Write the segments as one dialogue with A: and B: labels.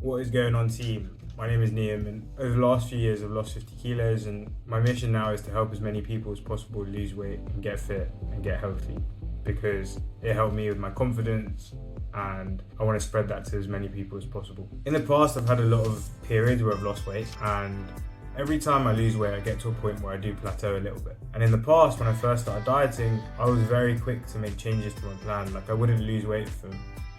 A: What is going on, team? My name is Niam, and over the last few years I've lost 50 kilos, and my mission now is to help as many people as possible lose weight and get fit and get healthy, because it helped me with my confidence and I want to spread that to as many people as possible. In the past I've had a lot of periods where I've lost weight, and every time I lose weight I get to a point where I do plateau a little bit. And in the past, when I first started dieting, I was very quick to make changes to my plan. Like, I wouldn't lose weight for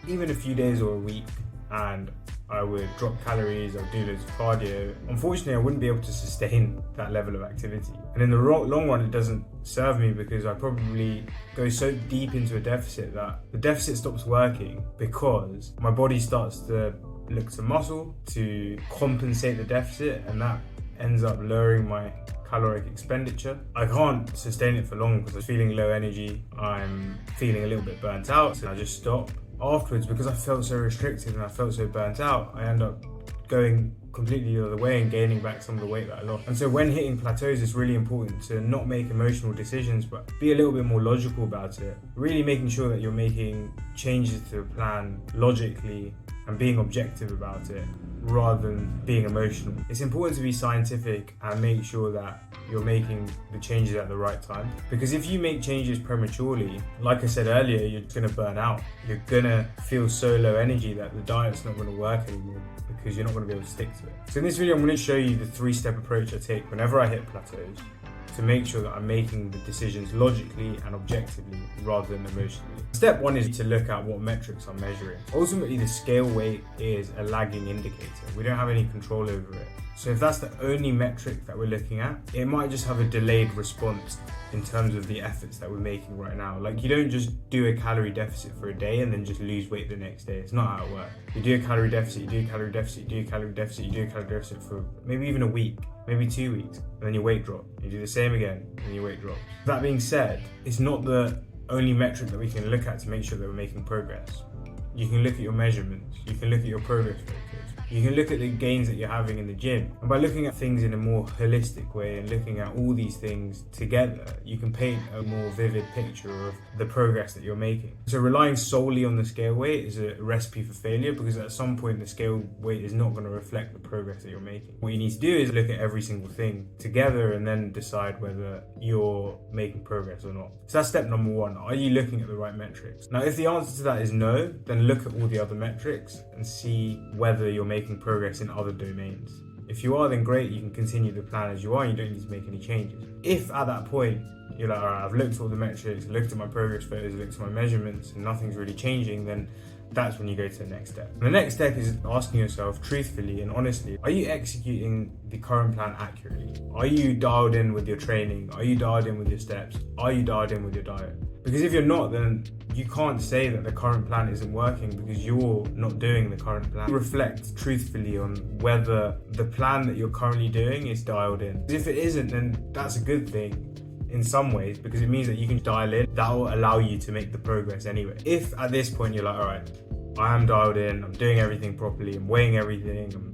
A: even a few days or a week, and I would drop calories, I would do loads of cardio. Unfortunately, I wouldn't be able to sustain that level of activity. And in the long run, it doesn't serve me, because I probably go so deep into a deficit that the deficit stops working, because my body starts to look to muscle to compensate the deficit, and that ends up lowering my caloric expenditure. I can't sustain it for long because I'm feeling low energy, I'm feeling a little bit burnt out, so I just stop. Afterwards, because I felt so restricted and I felt so burnt out, I end up going completely the other way and gaining back some of the weight that I lost. And so when hitting plateaus, it's really important to not make emotional decisions, but be a little bit more logical about it. Really making sure that you're making changes to the plan logically and being objective about it, rather than being emotional. It's important to be scientific and make sure that you're making the changes at the right time. Because if you make changes prematurely, like I said earlier, you're just gonna burn out. You're gonna feel so low energy that the diet's not gonna work anymore, because you're not gonna be able to stick to it. So in this video, I'm gonna show you the 3-step approach I take whenever I hit plateaus, to make sure that I'm making the decisions logically and objectively rather than emotionally. Step 1 is to look at what metrics I'm measuring. Ultimately, the scale weight is a lagging indicator. We don't have any control over it. So if that's the only metric that we're looking at, it might just have a delayed response in terms of the efforts that we're making right now. Like, you don't just do a calorie deficit for a day and then just lose weight the next day. It's not how it works. You do a calorie deficit, you do a calorie deficit, you do a calorie deficit, you do a calorie deficit for maybe even a week, maybe 2 weeks, and then your weight drop. You do the same again, and your weight drops. That being said, it's not the only metric that we can look at to make sure that we're making progress. You can look at your measurements, you can look at your progress photos, you can look at the gains that you're having in the gym. And by looking at things in a more holistic way and looking at all these things together, you can paint a more vivid picture of the progress that you're making. So relying solely on the scale weight is a recipe for failure, because at some point the scale weight is not going to reflect the progress that you're making. What you need to do is look at every single thing together and then decide whether you're making progress or not. So that's step number 1. Are you looking at the right metrics? Now, if the answer to that is no, then look at all the other metrics and see whether you're making progress in other domains. If you are, then great, you can continue the plan as you are and you don't need to make any changes. If at that point you're like, alright, I've looked at all the metrics, looked at my progress photos, looked at my measurements, and nothing's really changing, then that's when you go to the next step. And the next step is asking yourself truthfully and honestly, are you executing the current plan accurately? Are you dialed in with your training? Are you dialed in with your steps? Are you dialed in with your diet? Because if you're not, then you can't say that the current plan isn't working, because you're not doing the current plan. Reflect truthfully on whether the plan that you're currently doing is dialed in. If it isn't, then that's a good thing in some ways, because it means that you can dial in. That will allow you to make the progress anyway. If at this point you're like, alright, I am dialed in, I'm doing everything properly, I'm weighing everything, I'm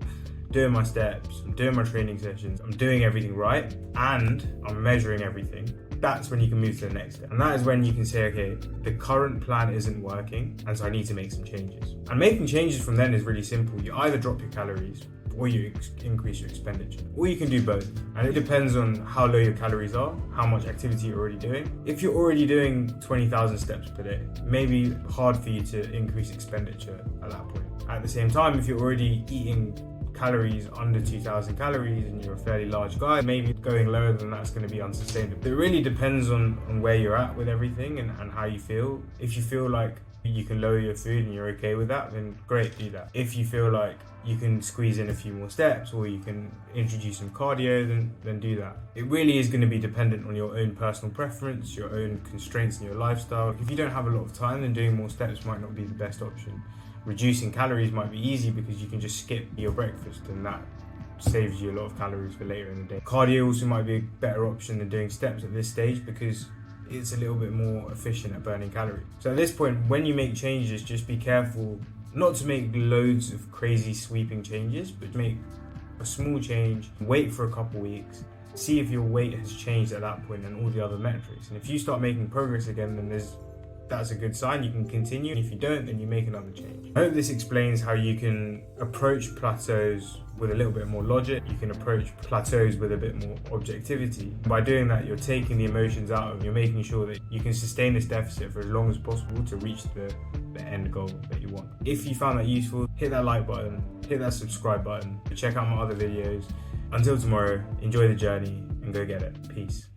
A: doing my steps, I'm doing my training sessions, I'm doing everything right, and I'm measuring everything, that's when you can move to the next step. And that is when you can say, okay, the current plan isn't working, and so I need to make some changes. And making changes from then is really simple. You either drop your calories or you increase your expenditure, or you can do both. And it depends on how low your calories are, how much activity you're already doing. If you're already doing 20,000 steps per day, it may be hard for you to increase expenditure at that point. At the same time, if you're already eating calories under 2,000 calories and you're a fairly large guy, maybe going lower than that's going to be unsustainable. It really depends on where you're at with everything and how you feel. If you feel like you can lower your food and you're okay with that, then great, do that. If you feel like you can squeeze in a few more steps or you can introduce some cardio, then do that. It really is going to be dependent on your own personal preference, your own constraints in your lifestyle. If you don't have a lot of time, then doing more steps might not be the best option. Reducing calories might be easy because you can just skip your breakfast, and that saves you a lot of calories for later in the day. Cardio also might be a better option than doing steps at this stage, because it's a little bit more efficient at burning calories. So at this point, when you make changes, just be careful not to make loads of crazy sweeping changes, but make a small change, wait for a couple weeks, see if your weight has changed at that point and all the other metrics. And if you start making progress again, then there's that's a good sign. You can continue. And if you don't, then you make another change. I hope this explains how you can approach plateaus with a little bit more logic. You can approach plateaus with a bit more objectivity. By doing that, you're taking the emotions out of it. You're making sure that you can sustain this deficit for as long as possible to reach the end goal that you want. If you found that useful, hit that like button, hit that subscribe button, check out my other videos. Until tomorrow, enjoy the journey and go get it. Peace.